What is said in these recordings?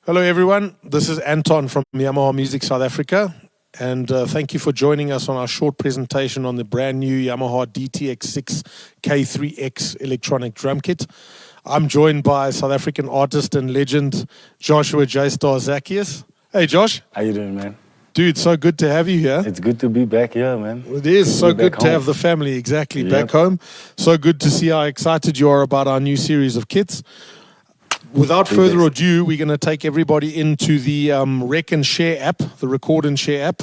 Hello everyone, this is Anton from Yamaha Music South Africa, and thank you for joining us on our short presentation on the brand new Yamaha DTX6 K3X electronic drum kit. I'm joined by South African artist and legend Jstar Zacheus. Hey Josh. How you doing, man? Dude, so good to have you here. It's good to be back here, man. It is so good to have the family, exactly, back home. So good to see how excited you are about our new series of kits. Without further ado, we're going to take everybody into the Rec and Share app, the Record and Share app,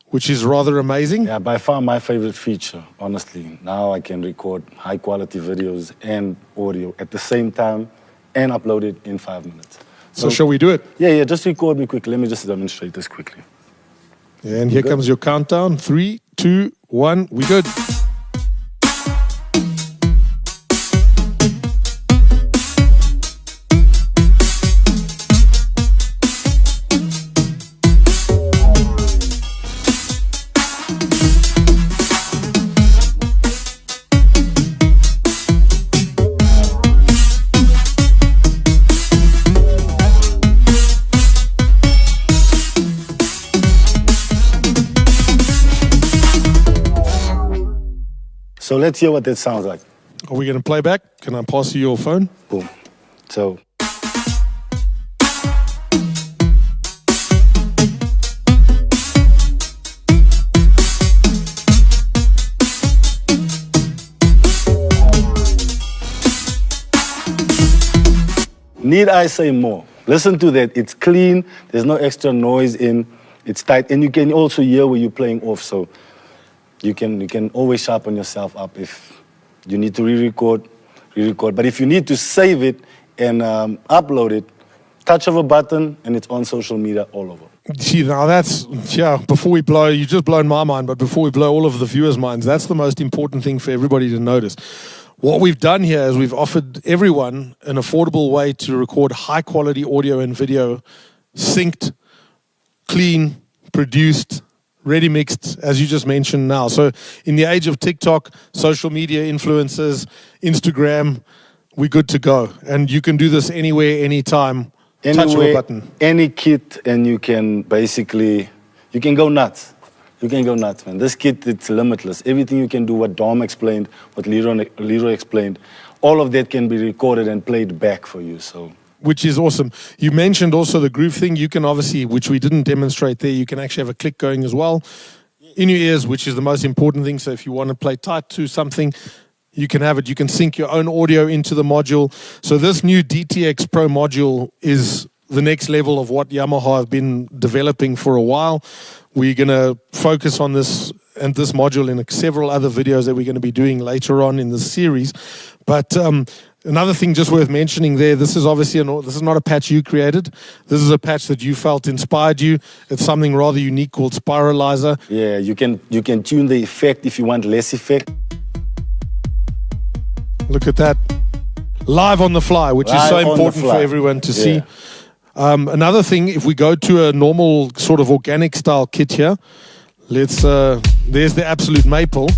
which is rather amazing. Yeah, by far my favorite feature, honestly. Now I can record high-quality videos and audio at the same time and upload it in 5 minutes. So shall we do it? Yeah, just record me quickly. Let me just demonstrate this quickly. Yeah, and here comes your countdown. 3, 2, 1, we good. So let's hear what that sounds like. Are we going to play back? Can I pass you your phone? Boom. So. Need I say more? Listen to that. It's clean. There's no extra noise in. It's tight. And you can also hear where you're playing off. So you can always sharpen yourself up if you need to re-record. But if you need to save it and upload it, touch of a button and it's on social media all over. See, now that's, before we blow, you've just blown my mind, but before we blow all of the viewers' minds, that's the most important thing for everybody to notice. What we've done here is we've offered everyone an affordable way to record high-quality audio and video, synced, clean, produced, ready mixed, as you just mentioned now. So in the age of TikTok, social media influencers, Instagram, we're good to go. And you can do this anywhere, anytime. Touch of a button. Any kit, and you can basically, you can go nuts. You can go nuts, man. This kit, it's limitless. Everything you can do, what Dom explained, what Leeroy explained, all of that can be recorded and played back for you. So. Which is awesome. You mentioned also the groove thing. You can obviously, which we didn't demonstrate there, you can actually have a click going as well in your ears, which is the most important thing. So if you want to play tight to something, you can have it. You can sync your own audio into the module. So this new DTX Pro module is the next level of what Yamaha have been developing for a while. We're going to focus on this and this module in several other videos that we're going to be doing later on in the series. But another thing just worth mentioning there, this is obviously this is not a patch you created. This is a patch that you felt inspired you. It's something rather unique called Spiralizer. Yeah, you can tune the effect if you want less effect. Look at that. Live on the fly, which is so important for everyone to see. Another thing, if we go to a normal sort of organic style kit here, let's there's the Absolute Maple.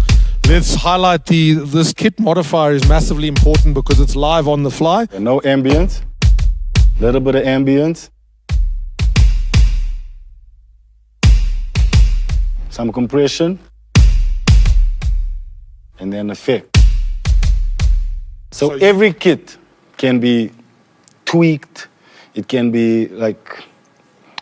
Let's highlight this kit modifier is massively important because it's live on the fly. And no ambience, little bit of ambience. Some compression. And then effect. So every kit can be tweaked. It can be like,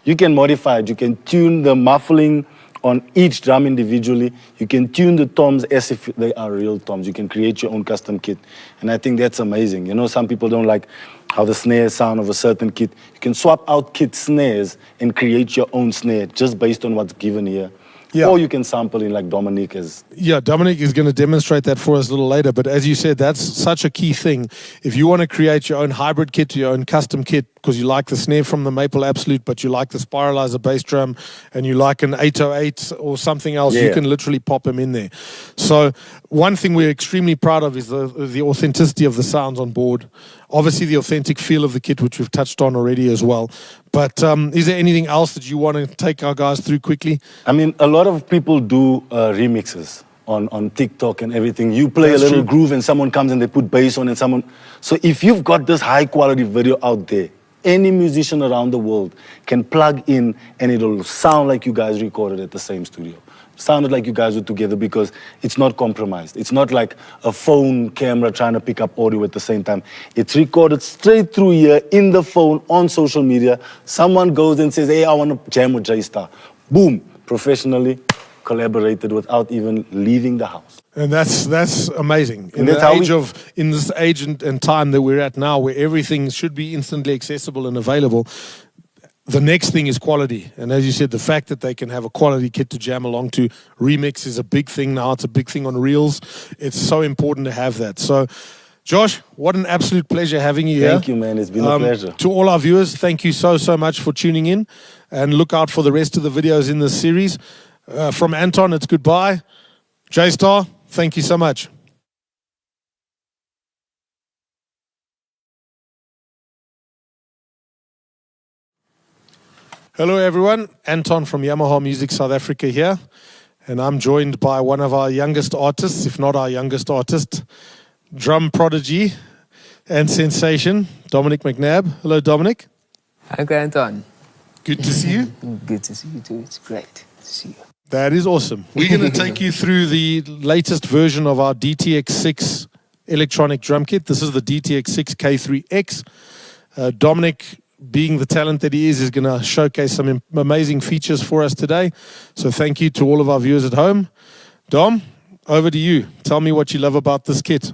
you can modify it. You can tune the muffling on each drum individually. You can tune the toms as if they are real toms. You can create your own custom kit. And I think that's amazing. You know, some people don't like how the snares sound of a certain kit. You can swap out kit snares and create your own snare just based on what's given here. Yeah. Or you can sample in like Dominic is. Yeah, Dominic is going to demonstrate that for us a little later. But as you said, that's such a key thing. If you want to create your own hybrid kit, your own custom kit, because you like the snare from the Maple Absolute, but you like the Spiralizer bass drum, and you like an 808 or something else, you can literally pop them in there. So one thing we're extremely proud of is the authenticity of the sounds on board. Obviously, the authentic feel of the kit, which we've touched on already as well. But is there anything else that you want to take our guys through quickly? I mean, a lot of people do remixes on TikTok and everything. You play a little groove and someone comes and they put bass on and someone... So if you've got this high quality video out there, any musician around the world can plug in and it'll sound like you guys recorded at the same studio. Sounded like you guys were together because it's not compromised. It's not like a phone camera trying to pick up audio at the same time. It's recorded straight through here in the phone on social media. Someone goes and says, hey, I want to jam with Jstar. Boom, professionally collaborated without even leaving the house. And that's amazing. In, And that's the how age of, in this age and time that we're at now, where everything should be instantly accessible and available, the next thing is quality. And as you said, the fact that they can have a quality kit to jam along to, remix is a big thing now. It's a big thing on reels. It's so important to have that. So, Josh, what an absolute pleasure having you here. Thank you, man. It's been a pleasure. To all our viewers, thank you so much for tuning in. And look out for the rest of the videos in this series. From Anton, it's goodbye. Jstar, thank you so much. Hello everyone, Anton from Yamaha Music South Africa here, and I'm joined by one of our youngest artists, if not our youngest artist, drum prodigy and sensation, Dominic Mcnabb. Hello Dominic. Hi Anton. Good to see you. Good to see you too. It's great to see you. That is awesome. We're going to take you through the latest version of our DTX6 electronic drum kit. This is the DTX6 K3X. Dominic, being the talent that he is going to showcase some amazing features for us today. So thank you to all of our viewers at home. Dom, over to you. Tell me what you love about this kit.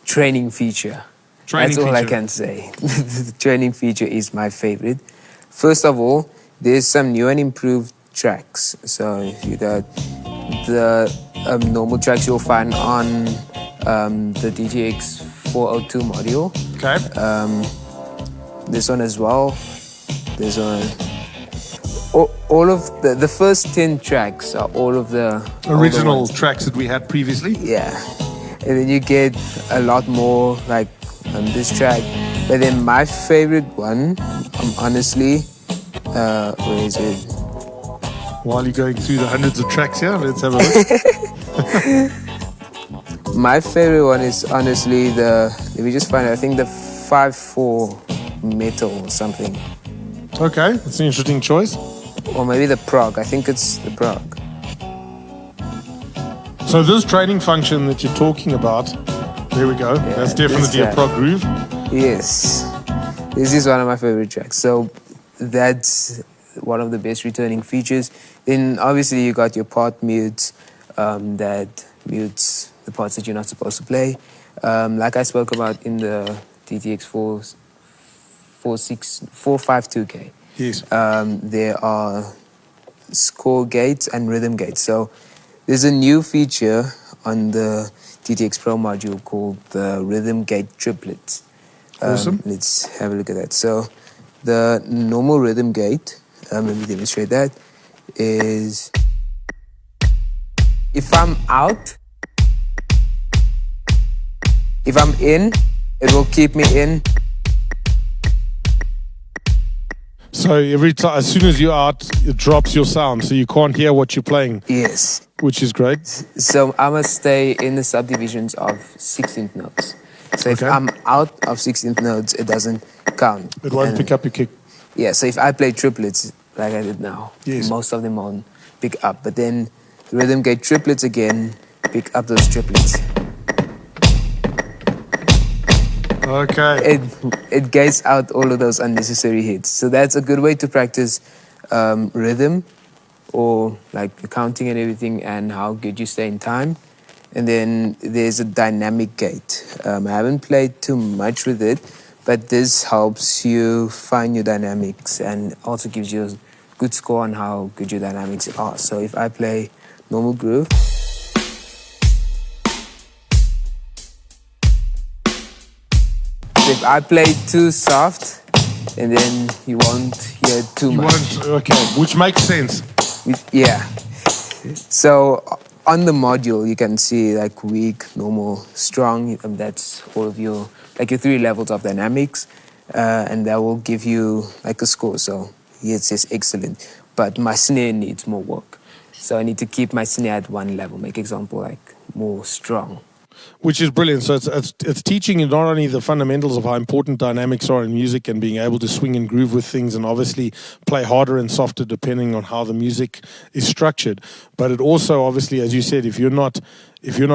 Training feature. That's all I can say. The training feature is my favorite. First of all, there's some new and improved tracks. So you got the normal tracks you'll find on the DTX 402 module. Okay. This one as well. This one. All of the first 10 tracks are all of the original tracks that we had previously. Yeah. And then you get a lot more like on this track. But then my favorite one, honestly, where is it? While you're going through the hundreds of tracks here, let's have a look. My favorite one is honestly let me just find it, I think the 5/4 metal or something. Okay, that's an interesting choice. Or maybe the prog, I think it's the prog. So this training function that you're talking about, there we go. Yeah, that's definitely a prog groove. Yes, this is one of my favorite tracks. So that's one of the best returning features. Then obviously you got your part mute that mutes the parts that you're not supposed to play. Like I spoke about in the DTX 452K. Yes. There are score gates and rhythm gates. So there's a new feature on the DTX Pro module called the rhythm gate triplets. Awesome. Let's have a look at that. So the normal rhythm gate, let me demonstrate that, is if I'm out, if I'm in, it will keep me in. So every time, as soon as you're out, it drops your sound, so you can't hear what you're playing. Yes. Which is great. So I must stay in the subdivisions of 16th notes. So if I'm out of 16th notes, it doesn't count. It won't pick up your kick. Yeah, so if I play triplets, like I did now, most of them won't pick up. But then the rhythm gate triplets again, pick up those triplets. Okay. It gates out all of those unnecessary hits. So that's a good way to practice rhythm, or like counting and everything, and how good you stay in time. And then there's a dynamic gate. I haven't played too much with it, but this helps you find your dynamics and also gives you a good score on how good your dynamics are. So if I play normal groove, if I play too soft, and then you won't hear too much. Okay, which makes sense. Yeah. So on the module, you can see like weak, normal, strong. That's all of your, like your 3 levels of dynamics. And that will give you like a score. So here it says excellent, but my snare needs more work. So I need to keep my snare at 1 level, make example like more strong. which is brilliant. So it's teaching you not only the fundamentals of how important dynamics are in music and being able to swing and groove with things and obviously play harder and softer depending on how the music is structured, but it also obviously, as you said, if you're not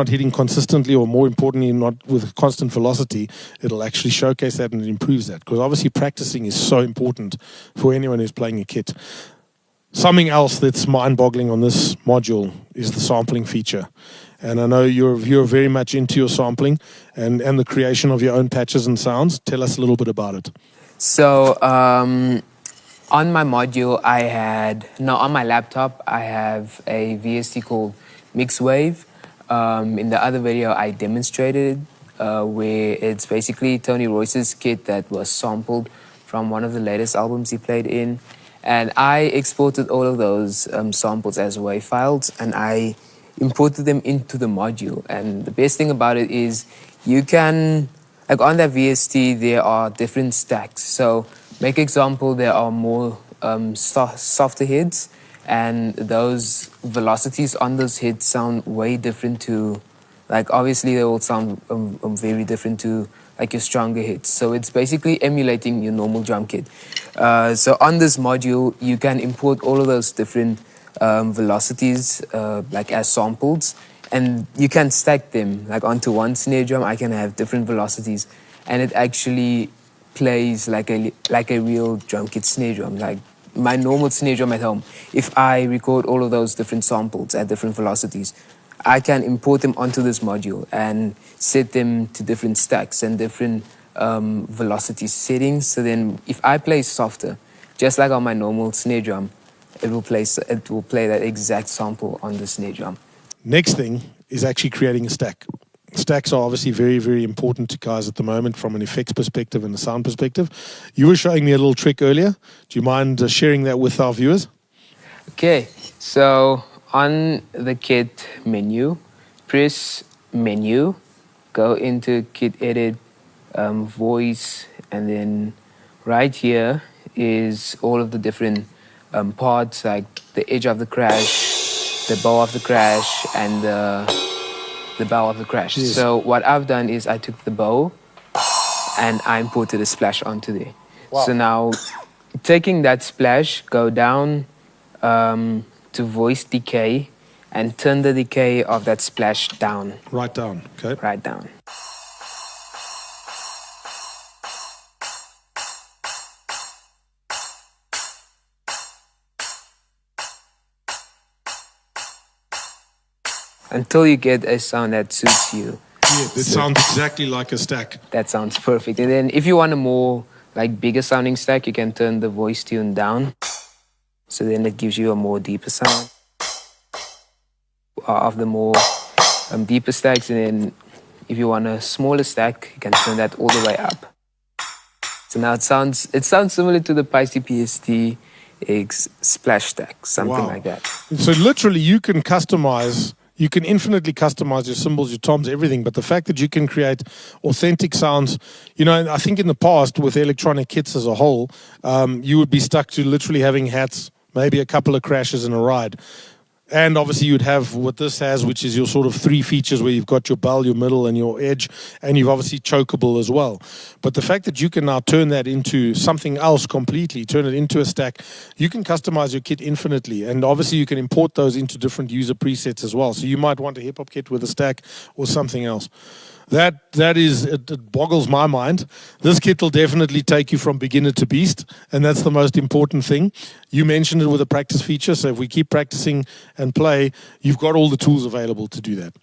hitting consistently, or more importantly, not with constant velocity, it'll actually showcase that and it improves that, because obviously practicing is so important for anyone who's playing a kit. Something else that's mind-boggling on this module is the sampling feature. And I know you're very much into your sampling and the creation of your own patches and sounds. Tell us a little bit about it. So on my module, on my laptop, I have a VST called Mixwave. In the other video, I demonstrated where it's basically Tony Royce's kit that was sampled from one of the latest albums he played in. And I exported all of those samples as WAV files, and I imported them into the module. And the best thing about it is you can, like on that VST, there are different stacks. So make example, there are more softer heads, and those velocities on those heads sound way different to, like obviously they will sound very different to like your stronger hits. So it's basically emulating your normal drum kit. So on this module, you can import all of those different velocities like as samples, and you can stack them. Like onto one snare drum, I can have different velocities, and it actually plays like a real drum kit snare drum, like my normal snare drum at home. If I record all of those different samples at different velocities, I can import them onto this module and set them to different stacks and different velocity settings. So then if I play softer, just like on my normal snare drum, it will play that exact sample on the snare drum. Next thing is actually creating a stack. Stacks are obviously very, very important to guys at the moment from an effects perspective and a sound perspective. You were showing me a little trick earlier. Do you mind sharing that with our viewers? Okay, so on the kit menu, press menu, go into kit edit, voice, and then right here is all of the different parts, like the edge of the crash, the bow of the crash, and the bow of the crash. Yes. So what I've done is I took the bow and I imported a splash onto there. Wow. So now, taking that splash, go down to voice decay and turn the decay of that splash down. Right down, okay. Right down. Until you get a sound that suits you. Yeah, it sounds exactly like a stack. That sounds perfect. And then if you want a more like bigger sounding stack, you can turn the voice tune down. So then it gives you a more deeper sound of the more deeper stacks. And then if you want a smaller stack, you can turn that all the way up. So now it sounds similar to the Pisces PST splash stack, something like that. So literally you can customize. You can infinitely customize your cymbals, your toms, everything. But the fact that you can create authentic sounds, you know, I think in the past with electronic kits as a whole, you would be stuck to literally having hats, maybe a couple of crashes and a ride. And obviously you'd have what this has, which is your sort of three features where you've got your bell, your middle, and your edge, and you've obviously chokeable as well. But the fact that you can now turn that into something else completely, turn it into a stack, you can customize your kit infinitely. And obviously you can import those into different user presets as well. So you might want a hip-hop kit with a stack or something else. It boggles my mind. This kit will definitely take you from beginner to beast, and that's the most important thing. You mentioned it with a practice feature, so if we keep practicing and play, you've got all the tools available to do that.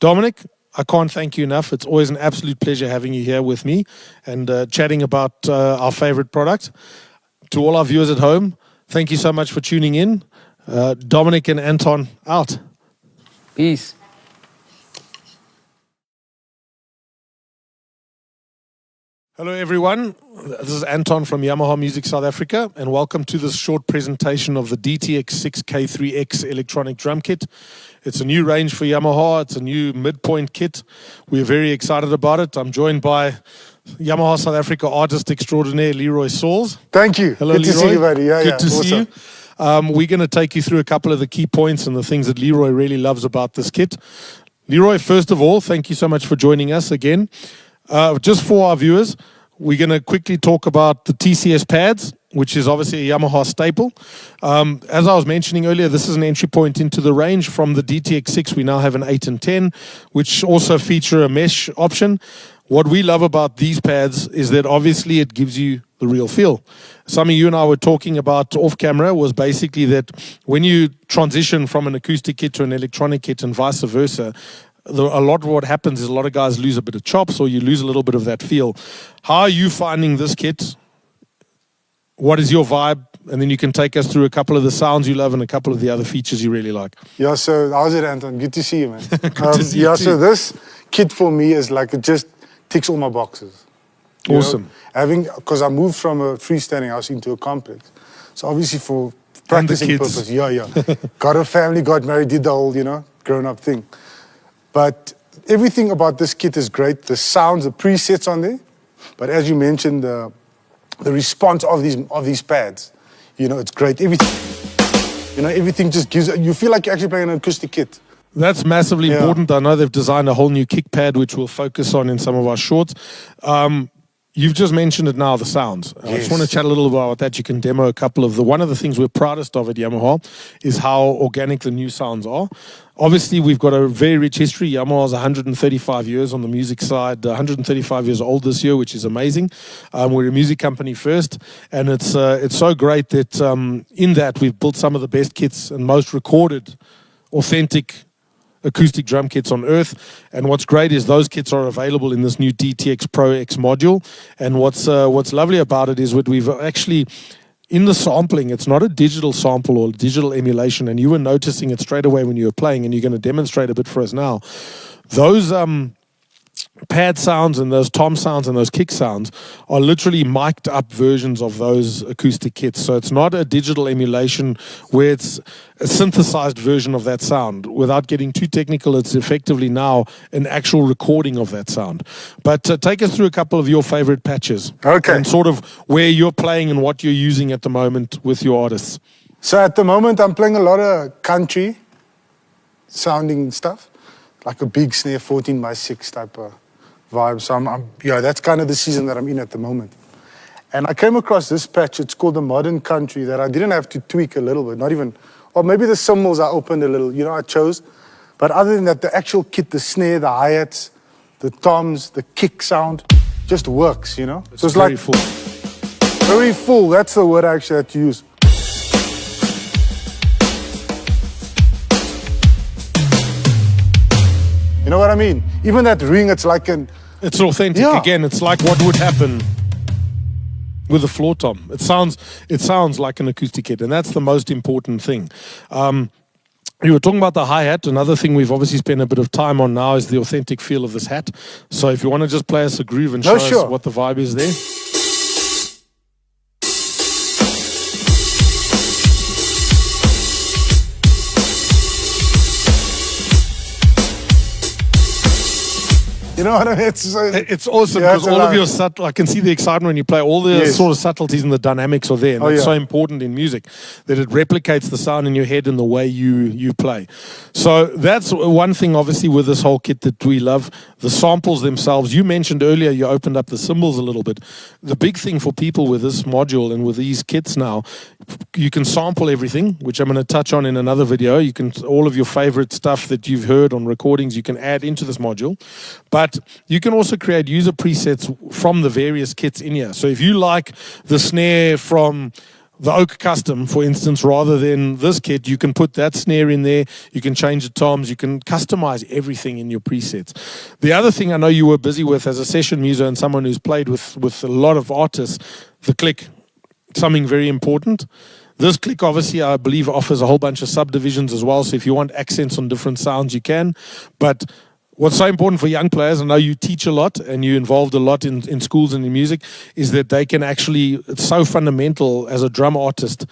Dominic, I can't thank you enough. It's always an absolute pleasure having you here with me and chatting about our favorite product. To all our viewers at home, thank you so much for tuning in. Dominic and Anton out. Peace. Hello everyone, this is Anton from Yamaha Music South Africa, and welcome to this short presentation of the DTX6 K3X electronic drum kit. It's a new range for Yamaha, it's a new midpoint kit. We're very excited about it. I'm joined by Yamaha South Africa artist extraordinaire Leeroy Sauls. Thank you. Hello, Good Leeroy. to see you, buddy. Good to see you. We're going to take you through a couple of the key points and the things that Leeroy really loves about this kit. Leeroy, first of all, thank you so much for joining us again. Just for our viewers, we're going to quickly talk about the TCS pads, which is obviously a Yamaha staple. As I was mentioning earlier, this is an entry point into the range. From the DTX6, we now have an 8 and 10, which also feature a mesh option. What we love about these pads is that obviously it gives you the real feel. Something you and I were talking about off camera was basically that when you transition from an acoustic kit to an electronic kit and vice versa, a lot of what happens is a lot of guys lose a bit of chops, or you lose a little bit of that feel. How are you finding this kit? What is your vibe? And then you can take us through a couple of the sounds you love and a couple of the other features you really like. Yeah, so how's it, Anton? Good to see you, man. Good to see you yeah, too. so this kit for me is like, it just ticks all my boxes. You Awesome. know? Because I moved from a freestanding house into a complex. So obviously for practicing kids. purpose, yeah. Got a family, got married, did the whole, grown-up thing. But everything about this kit is great. The sounds, the presets on there. But as you mentioned, the response of these pads, it's great. Everything just gives, you feel like you're actually playing an acoustic kit. That's massively important. I know they've designed a whole new kick pad, which we'll focus on in some of our shorts. You've just mentioned it now, the sounds. I just want to chat a little about that. You can demo a couple of one of the things we're proudest of at Yamaha is how organic the new sounds are. Obviously, we've got a very rich history. Yamaha's 135 years on the music side, 135 years old this year, which is amazing. We're a music company first, and it's so great that in that we've built some of the best kits and most recorded, authentic acoustic drum kits on earth. And what's great is those kits are available in this new DTX Pro X module. And what's lovely about it is what we've actually, in the sampling, it's not a digital sample or digital emulation, and you were noticing it straight away when you were playing, and you're going to demonstrate a bit for us now. Those pad sounds and those tom sounds and those kick sounds are literally mic'd up versions of those acoustic kits. So it's not a digital emulation where it's a synthesized version of that sound. Without getting too technical, it's effectively now an actual recording of that sound. But take us through a couple of your favorite patches. Okay. And sort of where you're playing and what you're using at the moment with your artists. So at the moment, I'm playing a lot of country sounding stuff, like a big snare, 14x6 type of vibe. So that's kind of the season that I'm in at the moment. And I came across this patch. It's called the Modern Country, that I didn't have to tweak a little bit, not even, or maybe the cymbals I opened a little, I chose. But other than that, the actual kit, the snare, the hi-hats, the toms, the kick sound, just works, So it's very like full. very full. That's the word I actually had to use. You know what I mean? Even that ring, it's like It's authentic. Yeah. Again, it's like what would happen with a floor tom. It sounds like an acoustic kit, and that's the most important thing. You were talking about the hi-hat. Another thing we've obviously spent a bit of time on now is the authentic feel of this hat. So if you want to just play us a groove and show us what the vibe is there. You know what I mean? It's awesome Yeah, because it's all of alive. your subtle, I can see the excitement when you play. All the sort of subtleties and the dynamics are there, and it's so important in music that it replicates the sound in your head and the way you play. So that's one thing, obviously, with this whole kit that we love. The samples themselves. You mentioned earlier you opened up the cymbals a little bit. The big thing for people with this module and with these kits now, you can sample everything, which I'm going to touch on in another video. You can all of your favorite stuff that you've heard on recordings, you can add into this module. But you can also create user presets from the various kits in here. So if you like the snare from the Oak Custom, for instance, rather than this kit, you can put that snare in there. You can change the toms. You can customize everything in your presets. The other thing I know you were busy with as a session muser and someone who's played with a lot of artists, the click, something very important. This click, obviously, I believe offers a whole bunch of subdivisions as well. So if you want accents on different sounds, you can. But what's so important for young players, I know you teach a lot and you're involved a lot in schools and in music, is that they can actually, it's so fundamental as a drum artist.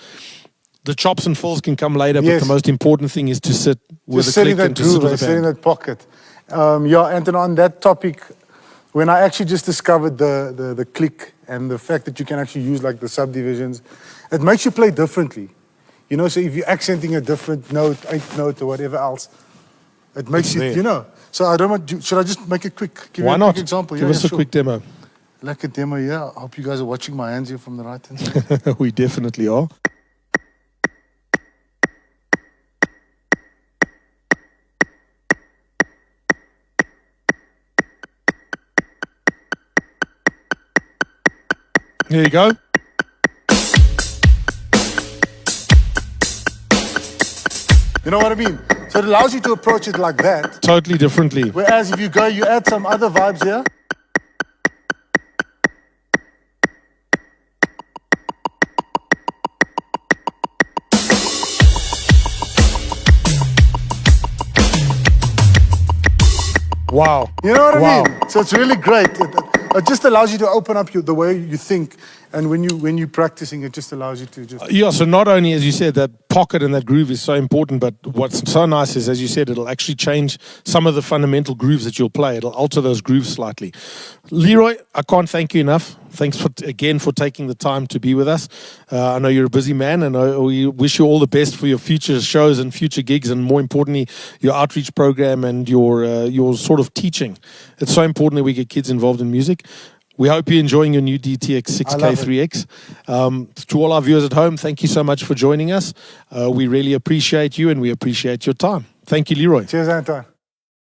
The chops and fills can come later, but the most important thing is to sit with a click and to sit with a sit in band. that pocket. And on that topic, when I actually just discovered the click and the fact that you can actually use like the subdivisions, it makes you play differently. So if you're accenting a different note, eighth note or whatever else, it makes it, So I don't want. Should I just make it quick? Give Why you a not? quick example. Give us a sure. quick demo. Like a demo, yeah. I hope you guys are watching my hands here from the right hand side. We definitely are. Here you go. You know what I mean? So it allows you to approach it like that. Totally differently. Whereas if you go, you add some other vibes here. Wow. You know what I Wow. mean? So it's really great. It just allows you to open up the way you think, and when you're practicing, it just allows you to just. Yeah, so not only, as you said, that pocket and that groove is so important, but what's so nice is, as you said, it'll actually change some of the fundamental grooves that you'll play. It'll alter those grooves slightly. Leeroy, I can't thank you enough. Thanks again for taking the time to be with us. I know you're a busy man, and we wish you all the best for your future shows and future gigs, and more importantly, your outreach program and your sort of teaching. It's so important that we get kids involved in music. We hope you're enjoying your new DTX6 K3X. To all our viewers at home, thank you so much for joining us. We really appreciate you, and we appreciate your time. Thank you, Leeroy. Cheers, Anton.